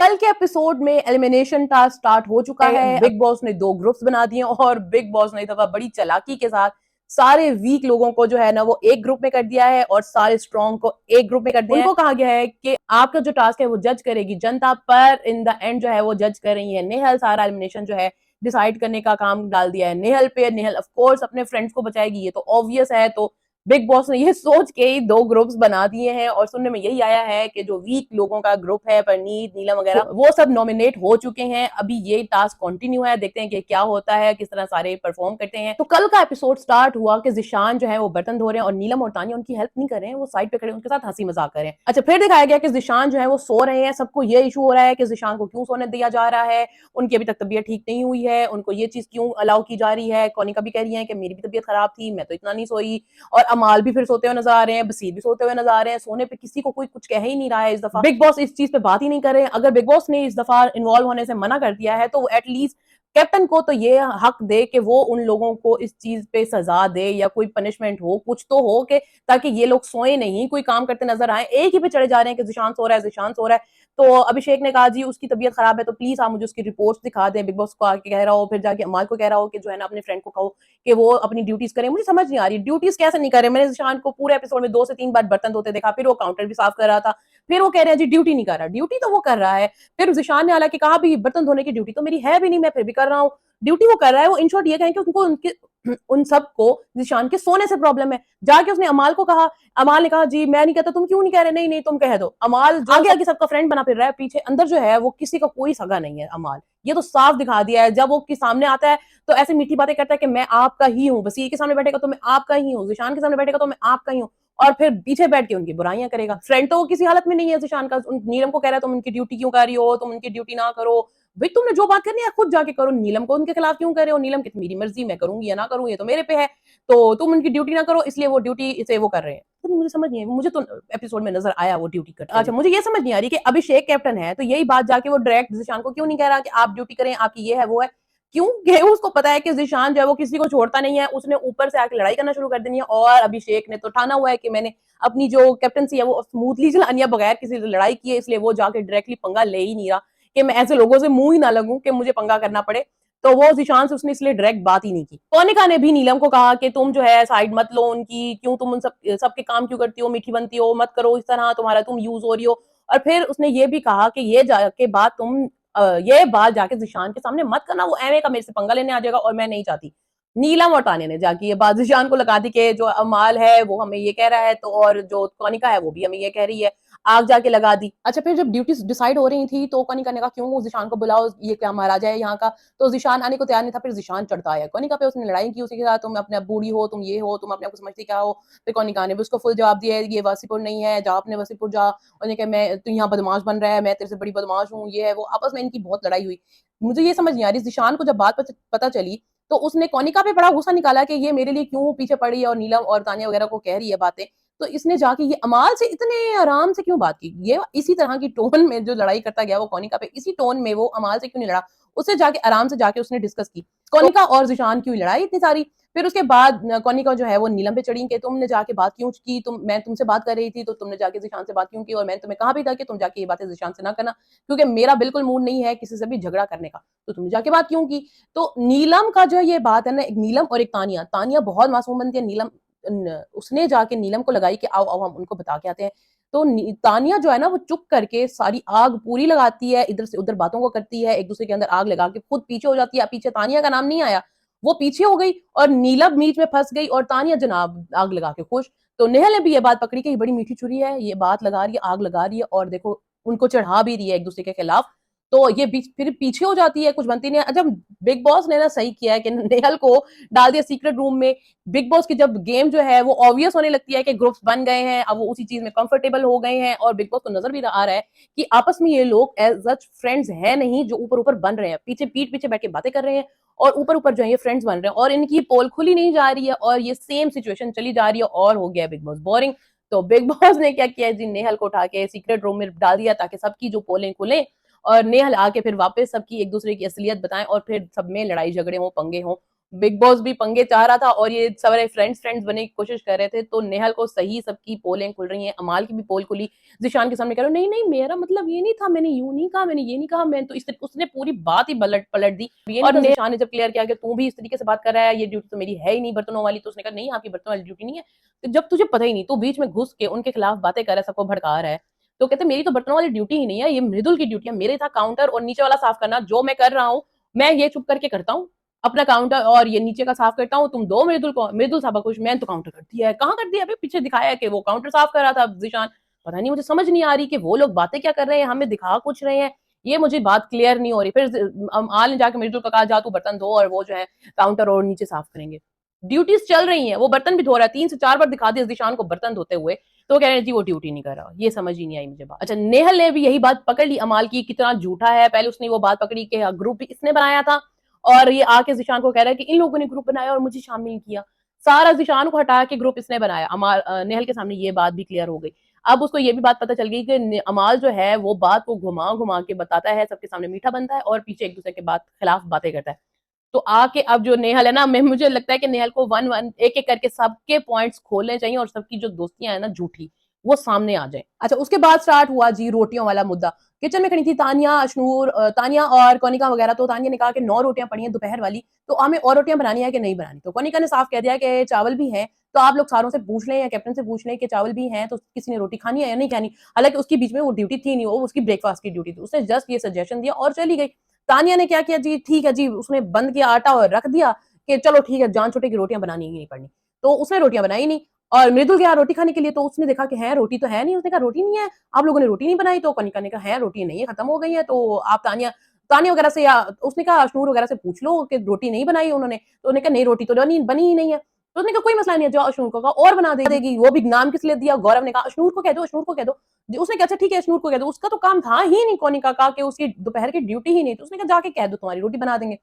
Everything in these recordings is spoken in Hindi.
कल के एपिसोड में एलिमिनेशन टास्क स्टार्ट हो चुका है। बिग बॉस ने 2 ग्रुप्स बना दिए और बिग बॉस ने दफा बड़ी चालाकी के साथ सारे वीक लोगों को जो है ना वो एक ग्रुप में कर दिया है और सारे स्ट्रॉन्ग को एक ग्रुप में कर दिया है। उनको कहा गया है कि आपका जो टास्क है वो जज करेगी जनता, पर इन द एंड जो है वो जज कर रही है नेहल। सारा एलिमिनेशन जो है डिसाइड करने का काम डाल दिया है नेहल पे। नेहल ऑफ कोर्स अपने फ्रेंड्स को बचाएगी, ये तो ऑब्वियस है। तो बिग बॉस ने ये सोच के ही 2 ग्रुप्स बना दिए हैं और सुनने में यही आया है कि जो वीक लोगों का ग्रुप है, परनीत, नीलम वगैरह, वो सब नॉमिनेट हो चुके हैं। अभी ये टास्क कंटिन्यू है, देखते हैं कि क्या होता है, किस तरह सारे परफॉर्म करते हैं। तो कल का एपिसोड स्टार्ट हुआ कि जिशान जो है वो बर्तन धो रहे हैं और नीलम और तानिया उनकी हेल्प नहीं कर रहे हैं, वो साइड पे खड़े उनके साथ हंसी मजाक कर रहे हैं। अच्छा, फिर दिखाया गया कि जिशान जो है वो सो रहे हैं। सबको ये इशू हो रहा है कि जिशान को क्यों सोने दिया जा रहा है, उनकी अभी तक तबीयत ठीक नहीं हुई है, उनको ये चीज क्यों अलाउ की जा रही है। कोनिका भी कह रही है कि मेरी भी तबीयत खराब थी, मैं तो इतना नहीं सोई। और अमाल भी फिर सोते हुए नजर आ रहे हैं, बसीर भी सोते हुए नजर आ रहे हैं। सोने पे किसी को कोई कुछ कह ही नहीं रहा है इस दफा। बिग बॉस इस चीज पे बात ही नहीं कर रहे हैं। अगर बिग बॉस ने इस दफा इन्वॉल्व होने से मना कर दिया है तो एटलीस्ट कैप्टन को तो ये हक दे कि वो उन लोगों को इस चीज पे सजा दे या कोई पनिशमेंट हो, कुछ तो हो कि ताकि ये लोग सोए नहीं, कोई काम करते नजर आए। एक ही पे चढ़े जा रहे हैं कि जिशान सो रहा है, जिशान सो रहा है। तो अभिषेक ने कहा जी उसकी तबीयत खराब है तो प्लीज आप मुझे उसकी रिपोर्ट्स दिखा दें। बिग बॉस को आके कह रहा हो, फिर जाके अमाल को कह रहा हो कि जो है ना अपने फ्रेंड को कहो कि वो अपनी ड्यूटीज करें। मुझे समझ नहीं आ रही ड्यूटीज कैसे नहीं कर रहे। मैंने जिशान को पूरे एपिसोड में 2 से 3 बार बर्तन धोते देखा, फिर वो काउंटर भी साफ कर रहा था, फिर वो कह रहे हैं जी ड्यूटी नहीं कर रहा। ड्यूटी तो वो कर रहा है। फिर जिशान ने हालांकि कहा भी बर्तन धोने की ड्यूटी तो मेरी है भी नहीं, मैं फिर भी कर रहा हूँ। ड्यूटी वो कर रहा है। वो इन शॉर्ट ये कहें कि उनको उनके उन सबको जिशान के सोने से प्रॉब्लम है। जाके उसने अमाल को कहा, अमाल ने कहा जी मैं नहीं कहता, तुम क्यों नहीं कह रहे, नहीं नहीं तुम कह दो। अमाल आगे आगे सबका फ्रेंड बना फिर रहा है, पीछे अंदर जो है वो किसी का कोई सगा नहीं है अमाल। ये तो साफ दिखा दिया है। जब वो के सामने आता है तो ऐसे मीठी बातें करता है कि मैं आपका ही हूँ, बसीर के सामने बैठेगा तो मैं आपका ही हूँ, जिशान के सामने बैठेगा तो मैं आपका ही हूँ, और फिर पीछे बैठ के उनकी बुराइयां करेगा। फ्रेंड तो वो किसी हालत में नहीं है जिशान का। नीलम को कह रहा है तुम उनकी ड्यूटी क्यों कर रही हो, तुम उनकी ड्यूटी ना करो भाई, तुमने जो बात करनी है खुद जाके करो। नीलम को उनके खिलाफ क्यों कर रहे हो? नीलम की मेरी मर्जी, मैं करूंगी या ना करूं ये तो मेरे पे है। तो तुम उनकी ड्यूटी ना करो इसलिए वो ड्यूटी इसे वो कर रहे हैं। तो मुझे समझ नहीं है, मुझे तो एपिसोड में नजर आया वो ड्यूटी करते। अच्छा, मुझे ये समझ नहीं आ रही कि अभिषेक कैप्टन है तो यही बात जाके वो डायरेक्ट जिशान को क्यों नहीं कह रहा कि आप ड्यूटी करें, आपकी ये है वो है। क्योंकि उसको पता है कि जिशान जो है वो किसी को छोड़ता नहीं है। उसने ऊपर से आके लड़ाई करना शुरू कर देनी है और अभिषेक ने तो ठाना हुआ है कि मैंने अपनी जो कैप्टनसी है वो स्मूथली चलानी है बगैर किसी लड़ाई किए, इसलिए वो जाके डायरेक्टली पंगा ले ही नहीं रहा कि मैं ऐसे लोगों से मुंह ही ना लगूं कि मुझे पंगा करना पड़े। तो वो जिशान से उसने इसलिए डायरेक्ट बात ही नहीं की। कोनिका ने भी नीलम को कहा कि तुम जो है साइड मत लो उनकी, क्यों तुम उन सबके काम क्यों करती हो, मीठी बनती हो, मत करो इस तरह, तुम्हारा तुम यूज हो रही हो। और फिर उसने ये भी कहा कि ये जाके बात तुम ये बात जाके जिशान के सामने मत करना, वो एवे का मेरे से पंगा लेने आ जाएगा और मैं नहीं चाहती। नीलम और तानिया ने जाके ये बात जिशान को लगा दी कि जो अमाल है वो हमें ये कह रहा है, तो और जो कोनिका है वो भी हमें ये कह रही है। आग जाके लगा दी। अच्छा, फिर जब ड्यूटीज डिसाइड हो रही थी तो कोनिका ने कहा क्यों जिशान को बुलाओ, ये क्या महाराजा है यहाँ का। तो जिशान आने को तैयार नहीं था। फिर जिशान चढ़ता आया कोनिका पे, उसने लड़ाई की उसी के साथ, तुम अपने आप बूढ़ी हो, तुम ये हो, तुम अपने आप को समझती क्या हो। फिर कोनिका ने भी उसको फुल जवाब दिया ये वसीपुर नहीं है, जा अपने वसीपुर जा। उन्होंने कहा मैं तू यहाँ बदमाश बन रहा है, मैं तेरे से बड़ी बदमाश हूँ, ये है वो। आपस में इनकी बहुत लड़ाई हुई। मुझे ये समझ नहीं आ रही जिशान को जब बात पता चली तो उसने कोनिका पे बड़ा गुस्सा निकाला कि ये मेरे लिए क्यों पीछे पड़ी है और नीलम और तानिया वगैरह को कह रही है बातें। तो इसने जाके ये अमाल से इतने आराम से क्यों बात की। ये इसी तरह की टोन में जो लड़ाई करता गया वो कोनिका पे, इसी टोन में वो अमाल से क्यों नहीं लड़ा। उससे जाके आराम से जाके उसने डिस्कस की कोनिका और जिशान क्यों लड़ाई इतनी सारी। फिर उसके बाद कोनिका जो है वो नीलम पे चढ़ी कि तुमने जाके बात क्यों की, मैं तुमसे बात कर रही थी तो तुमने जाके जिशान से बात क्यों की, और मैंने तुम्हें कहा भी था कि तुम जाके ये बातें जिशान से ना करना क्योंकि मेरा बिल्कुल मूड नहीं है किसी से भी झगड़ा करने का, तो तुमने जाके बात क्यों की। तो नीलम का जो ये बात है ना, एक नीलम और एक तानिया, तानिया बहुत मासूम बनती है, नीलम उसने जाके नीलम को लगाई कि आओ आओ हम उनको बता के आते हैं। तो तानिया जो है ना वो चुप करके सारी आग पूरी लगाती है, इधर से उधर बातों को करती है, एक दूसरे के अंदर आग लगा के खुद पीछे हो जाती है। पीछे तानिया का नाम नहीं आया, वो पीछे हो गई और नीलम बीच में फंस गई और तानिया जनाब आग लगा के खुश। तो नेहल ने भी ये बात पकड़ी कि ये बड़ी मीठी छुरी है, ये बात लगा रही है, आग लगा रही है और देखो उनको चढ़ा भी रही है एक दूसरे के खिलाफ। तो ये फिर पीछे हो जाती है, कुछ बनती नहीं है। अच्छा, बिग बॉस ने ना सही किया है कि नेहल को डाल दिया सीक्रेट रूम में। बिग बॉस की जब गेम जो है वो ऑब्वियस होने लगती है कि ग्रुप्स बन गए हैं, अब वो उसी चीज में कंफर्टेबल हो गए हैं और बिग बॉस को नजर भी आ रहा है कि आपस में ये लोग एज सच फ्रेंड्स है नहीं जो ऊपर ऊपर बन रहे हैं, पीछे पीठ पीछे बैठ के बातें कर रहे हैं और ऊपर ऊपर जो है ये फ्रेंड्स बन रहे हैं और इनकी पोल खुली नहीं जा रही है और ये सेम सिचुएशन चली जा रही है और हो गया बिग बॉस बोरिंग। तो बिग बॉस ने क्या किया जी, नेहल को उठा के सीक्रेट रूम में डाल दिया ताकि सबकी जो पोलें खुले और नेहल आके फिर वापस सबकी एक दूसरे की असलियत बताएं और फिर सब में लड़ाई झगड़े हों, पंगे हों बिग बॉस भी पंगे चाह रहा था और ये सारे फ्रेंड्स बने की कोशिश कर रहे थे। तो नेहल को सही सबकी पोलें खुल रही हैं, अमाल की भी पोल खुली, ज़ीशान के सामने कह रहा नहीं नहीं मेरा मतलब ये नहीं था, मैंने यूं नहीं कहा, मैंने ये नहीं कहा, मैं तो इस उसने पूरी बात ही पलट दी। और ज़ीशान ने जब क्लियर किया कि तू भी इस तरीके से बात कर रहा है, ये ड्यूटी तो मेरी है ही नहीं बर्तनों वाली, तो उसने कहा नहीं आपकी बर्तनों वाली ड्यूटी नहीं है। तो जब तुझे पता ही नहीं, तो बीच में घुस के उनके खिलाफ बातें कर रहा है, सबको भड़का रहा है। तो कहते मेरी तो बर्तनों वाली ड्यूटी ही नहीं है, ये मृदुल की ड्यूटी है, मेरे था काउंटर और नीचे वाला साफ करना, जो मैं कर रहा हूँ मैं ये चुप करके करता हूँ अपना काउंटर और ये नीचे का साफ करता हूँ, तुम दो मृदुल को, मृदुल साहब कुछ, मैंने तो काउंटर कर दिया है, कहाँ कर दिया, अभी पीछे दिखाया है कि वो काउंटर साफ कर रहा था ज़ीशान। पता नहीं, मुझे समझ नहीं आ रही कि वो लोग बातें क्या कर रहे हैं, हमें दिखा कुछ रहे हैं, ये मुझे बात क्लियर नहीं हो रही। फिर आल ने जाके मृदुल को कहा जा तू बर्तन धो और वो जो है काउंटर और नीचे साफ करेंगे। ड्यूटीज चल रही हैं, वो बर्तन भी धो रहा है, 3 से 4 बार दिखा दिया ज़ीशान को बर्तन धोते हुए, तो कह रहे हैं जी वो ड्यूटी नहीं कर रहा। ये समझ ही नहीं आई मुझे बात। अच्छा, नेहल ने भी यही बात पकड़ ली अमाल की, कितना झूठा है। पहले उसने वो बात पकड़ी कि ग्रुप भी इसने बनाया था और ये आके ज़ीशान को कह रहा है कि इन लोगों ने ग्रुप बनाया और मुझे शामिल किया। सारा ज़ीशान को हटा के ग्रुप इसने बनाया। नेहल के सामने ये बात भी क्लियर हो गई। अब उसको ये भी बात पता चल गई कि अमाल जो है वो बात को घुमा घुमा के बताता है, सबके सामने मीठा बनता है और पीछे एक दूसरे के खिलाफ बातें करता है। तो आके अब जो नेहल है ना, मैं मुझे लगता है कि नेहल को वन वन एक एक करके सबके पॉइंट्स खोलने चाहिए और सबकी जो दोस्तियां है ना झूठी, वो सामने आ जाए। अच्छा, उसके बाद स्टार्ट हुआ जी रोटियों वाला मुद्दा। किचन में खड़ी थी तानिया, अशनूर, तानिया और कोनिका वगैरह। तो तानिया ने कहा कि 9 रोटियां पड़ी हैं दोपहर वाली, तो हमें और रोटियां बनानी है कि नहीं बनानी। तो कोनिका ने साफ कह दिया कि चावल भी हैं, तो आप लोग सारों से पूछ लें या कैप्टन से पूछ लें कि चावल भी हैं, तो किसी ने रोटी खानी है या नहीं खानी। हालांकि उसके बीच में वो ड्यूटी थी नहीं, वो उसकी ब्रेकफास्ट की ड्यूटी थी, उसने जस्ट ये सजेशन दिया और चली गई। तानिया ने क्या किया जी, ठीक है जी, उसने बंद किया आटा और रख दिया कि चलो ठीक है, जान छूटे की रोटियां बनानी ही नहीं पड़नी। तो उसने रोटियां बनाई नहीं और मृदुल गया रोटी खाने के लिए, तो उसने देखा कि है रोटी तो है नहीं, उसने कहा रोटी नहीं है, आप लोगों ने रोटी नहीं बनाई। तो कनिका ने कहा है रोटी नहीं है, खत्म हो गई है, तो आप तानिया तानिया वगैरह से या उसने कहा अशनूर वगैरह से पूछ लो कि रोटी नहीं बनाई उन्होंने। तो उन्होंने कहा नहीं रोटी तो बनी ही नहीं है। तो उसने कहा कोई मसला नहीं है, जाओ अशनूर को कहा और बना देगी, वो भी नाम किस लिए दिया। गौरव ने कहा अशनूर को कह दो, अशनूर को कह दो। उसने कहा अच्छा ठीक है अशनूर को कह दो, उसका तो काम था ही नहीं कोनिका का, कि उसकी दोपहर की ड्यूटी ही नहीं। तो उसने कहा जाके कह दो तुम्हारी रोटी बना देंगे।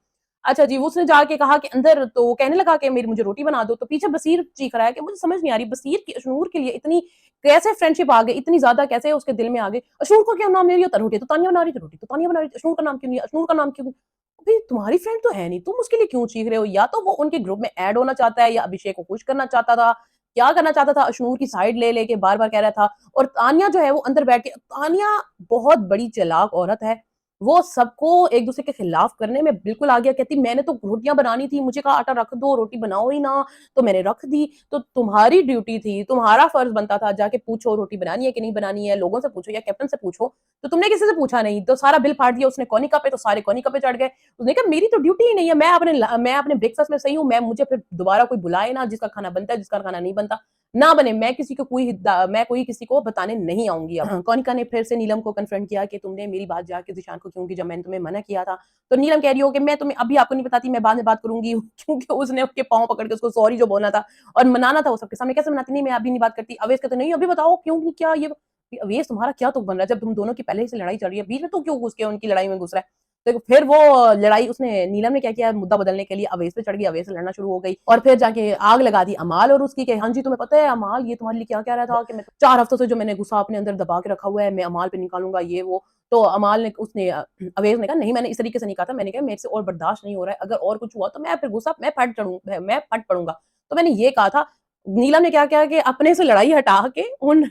अच्छा जी, उसने जाके कहा कि अंदर, तो वो कहने लगा कि मेरी मुझे रोटी बना दो। तो पीछे बसीर चीख रहा है कि मुझे समझ नहीं आ रही बसीर की अशनूर के लिए इतनी कैसे फ्रेंडशिप आ गई, इतनी ज्यादा कैसे उसके दिल में आ गई। अशनूर को क्या नाम ले रही हो, रोटी तो तानिया बना रही थी, रोटी तो तानिया बना रही थी, अशनूर का नाम क्यों नहीं, अशनूर का नाम क्यों। भाई तुम्हारी फ्रेंड तो है नहीं, तुम उसके लिए क्यों चीख रहे हो। या तो वो उनके ग्रुप में ऐड होना चाहता है या अभिषेक को खुश करना चाहता था, क्या करना चाहता था। अशनूर की साइड ले लेके बार बार कह रहा था। और तानिया जो है वो अंदर बैठ के, तानिया बहुत बड़ी चालाक औरत है, वो सबको एक दूसरे के खिलाफ करने में बिल्कुल आ गया। कहती मैंने तो रोटियां बनानी थी, मुझे कहा आटा रख दो, रोटी बनाओ ही ना, तो मैंने रख दी। तो तुम्हारी ड्यूटी थी, तुम्हारा फर्ज बनता था जाके पूछो रोटी बनानी है कि नहीं बनानी है, लोगों से पूछो या कैप्टन से पूछो। तो तुमने किसी से पूछा नहीं, तो सारा बिल फाड़ दिया उसने कोनिका पे, तो सारे कोनिका पे चढ़ गए। उसने कहा मेरी तो ड्यूटी ही नहीं है, मैं अपने ब्रेकफास्ट में सही हूँ, मैं मुझे फिर दोबारा कोई बुलाए ना, जिसका खाना बनता है जिसका खाना नहीं बनता ना बने, मैं कोई किसी को बताने नहीं आऊंगी। अब कोनिका ने फिर से नीलम को कन्फ्रंट किया कि तुमने मेरी बात जाके ज़ीशान को क्यों की, जब मैंने तुम्हें मना किया था। तो नीलम कह रही हो कि मैं तुम्हें अभी आपको नहीं बताती, मैं बाद में बात करूंगी क्योंकि उसने उसके पाँव पकड़ के उसको सॉरी जो बोलना था और मनाना था वो सबके सामने। कैसे मनाती, नहीं मैं अभी नहीं बात करती। अवेश कहते नहीं अभी बताओ क्यों, नहीं क्या ये अवेश तुम्हारा क्या तुक बन रहा है, जब तुम दोनों की पहले से लड़ाई चल रही है, बीच में तो क्यों घुस के उनकी लड़ाई में घुस रहा है। तो फिर वो लड़ाई उसने, नीलम ने क्या किया, मुद्दा बदलने के लिए अवेश पे चढ़ गई, अवेश से लड़ना शुरू हो गई और फिर जाके आग लगा दी अमाल और उसकी, हाँ जी तुम्हें पता है अमाल ये तुम्हारे लिए क्या कह रहा था कि मैं 4 हफ्तों से जो मैंने गुस्सा अपने अंदर दबा के रखा हुआ है मैं अमाल पे निकालूंगा ये वो। तो अमाल ने उसने अवेश ने कहा नहीं मैंने इस तरीके से नहीं कहा था, मैंने कहा मेरे से और बर्दाश्त नहीं हो रहा है, अगर और कुछ हुआ तो मैं फिर गुस्सा मैं फट पड़ूंगा। तो मैंने ये कहा था। नीलम ने क्या किया कि अपने से लड़ाई हटा के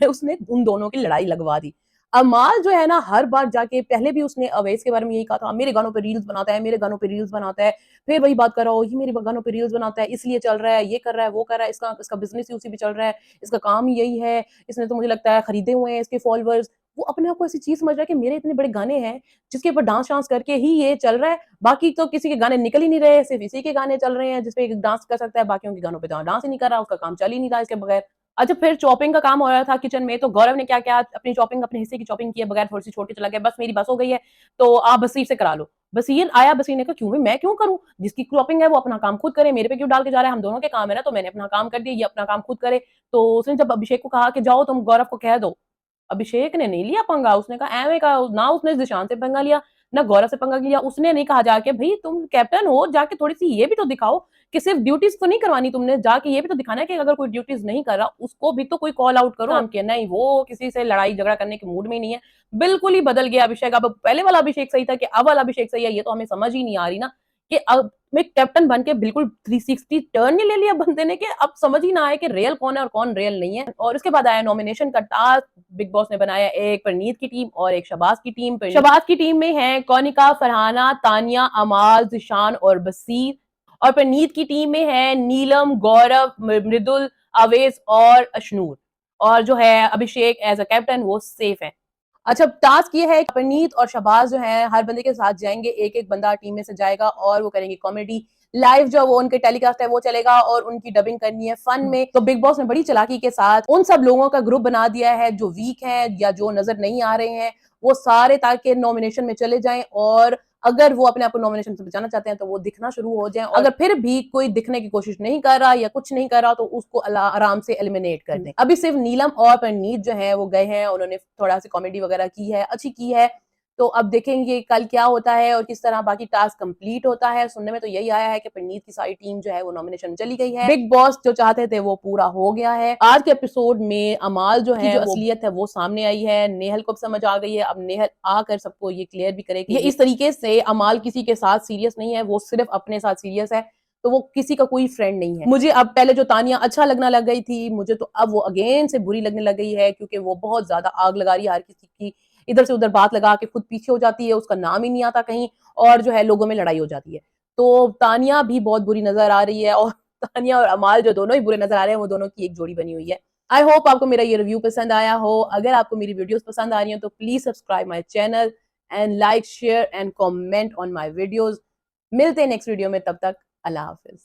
उसने उन दोनों की लड़ाई लगवा दी। अमाल जो है ना हर बार जाके, पहले भी उसने अवैस के बारे में यही कहा था, मेरे गानों पे रील्स बनाता है, मेरे गानों पे रील्स बनाता है। फिर वही बात कर रहा हो, ये मेरे गानों पे रील्स बनाता है इसलिए चल रहा है, ये कर रहा है वो कर रहा है, इसका इसका बिजनेस ही उसी पे चल रहा है, इसका काम ही यही है, इसने तो मुझे लगता है खरीदे हुए हैं इसके फॉलोअर्स। वो अपने आप को ऐसी चीज समझ रहा है कि मेरे इतने बड़े गाने हैं जिसके ऊपर डांस डांस करके ही ये चल रहा है, बाकी तो किसी के गाने निकल ही नहीं रहे, सिर्फ इसी के गाने चल रहे हैं जिसपे डांस कर सकता है, बाकियों के गानों पे तो डांस ही नहीं कर रहा, उसका काम चल ही नहीं रहा इसके बगैर। अच्छा, फिर चॉपिंग का काम हो रहा था किचन में, तो गौरव ने क्या किया, अपनी चॉपिंग अपने हिस्से की चॉपिंग की बगैर, थोड़ी सी छोड़ के चला गया, बस मेरी बस हो गई है तो आप बसीर से करा लो। बसीर आया, बसीर ने कहा क्यों मैं क्यों करूं, जिसकी चॉपिंग है वो अपना काम खुद करे, मेरे पे क्यों डाल के जा रहा है, हम दोनों के काम है ना, तो मैंने अपना काम कर दिया, ये अपना काम खुद करे। तो उसने जब अभिषेक को कहा कि जाओ तुम गौरव को कह दो, अभिषेक ने नहीं लिया पंगा, उसने कहा एवे का ना, उसने ज़ीशान से पंगा लिया ना गौरव से पंगा लिया। उसने नहीं कहा जाके भाई तुम कैप्टन हो, जाके थोड़ी सी ये भी तो दिखाओ कि सिर्फ ड्यूटीज तो नहीं करवानी तुमने, जाके ये भी तो दिखाना है कि अगर कोई ड्यूटीज नहीं कर रहा उसको भी तो कोई कॉल आउट करो। हम नहीं, वो किसी से लड़ाई झगड़ा करने के मूड में नहीं है, बिल्कुल ही बदल गया अभिषेक। अब पहले वाला अभिषेक सही था कि अब वाला अभिषेक सही है, ये तो हमें समझ ही नहीं आ रही ना। कि अब मैं कैप्टन बन के बिल्कुल 360 टर्न ही ले लिया बंदे ने, कि अब समझ ही ना आए कि रियल कौन है और कौन रियल नहीं है। और उसके बाद आया नॉमिनेशन का टास्क। बिग बॉस ने बनाया एक परनीत की टीम और एक शबाज की टीम। शबाज की टीम में है कौनिका, फरहाना, तानिया, अमाल, जिशान और बसीर। और परनीत की टीम में है नीलम, गौरव, मृदुल, अवेज और अशनूर। और जो है अभिषेक एज अ कैप्टन वो सेफ है। अच्छा, टास्क ये है, परनीत और शबाज जो है हर बंदे के साथ जाएंगे, एक एक बंदा टीम में से जाएगा और वो करेंगे कॉमेडी। लाइव जो वो उनके टेलीकास्ट है वो चलेगा और उनकी डबिंग करनी है फन में। तो बिग बॉस ने बड़ी चालाकी के साथ उन सब लोगों का ग्रुप बना दिया है जो वीक हैं या जो नजर नहीं आ रहे हैं, वो सारे ताकि नॉमिनेशन में चले जाएं, और अगर वो अपने आप को नॉमिनेशन से बचाना चाहते हैं तो वो दिखना शुरू हो जाएं। अगर फिर भी कोई दिखने की कोशिश नहीं कर रहा या कुछ नहीं कर रहा तो उसको आराम से एलिमिनेट कर दें। अभी सिर्फ नीलम और परनीत जो है वो गए हैं, उन्होंने थोड़ा सी कॉमेडी वगैरह की है, अच्छी की है। तो अब देखेंगे कल क्या होता है और किस तरह बाकी टास्क कंप्लीट होता है। सुनने में तो यही आया है कि परनीत की सारी टीम जो है वो नॉमिनेशन में चली गई है। बिग बॉस जो चाहते थे वो पूरा हो गया है। आज के एपिसोड में अमाल जो है, जो असलियत है वो सामने आई है। नेहल को समझ आ गई है, अब नेहल आकर सबको ये क्लियर भी करेगी। ये इस तरीके से अमाल किसी के साथ सीरियस नहीं है, वो सिर्फ अपने साथ सीरियस है, तो वो किसी का कोई फ्रेंड नहीं है। मुझे अब पहले जो तानिया अच्छा लगना लग गई थी, मुझे तो अब वो अगेन से बुरी लगने लग गई है, क्योंकि वो बहुत ज्यादा आग लगा रही है हर किसी की, इधर से उधर बात लगा के खुद पीछे हो जाती है, उसका नाम ही नहीं आता कहीं, और जो है लोगों में लड़ाई हो जाती है। तो तानिया भी बहुत बुरी नजर आ रही है, और तानिया और अमाल जो दोनों ही बुरे नजर आ रहे हैं, वो दोनों की एक जोड़ी बनी हुई है। आई होप आपको मेरा ये रिव्यू पसंद आया हो। अगर आपको मेरी वीडियोस पसंद आ रही हैं तो please subscribe my channel and like, share and comment on my videos. मिलते हैं नेक्स्ट वीडियो में, तब तक अल्लाह हाफिज।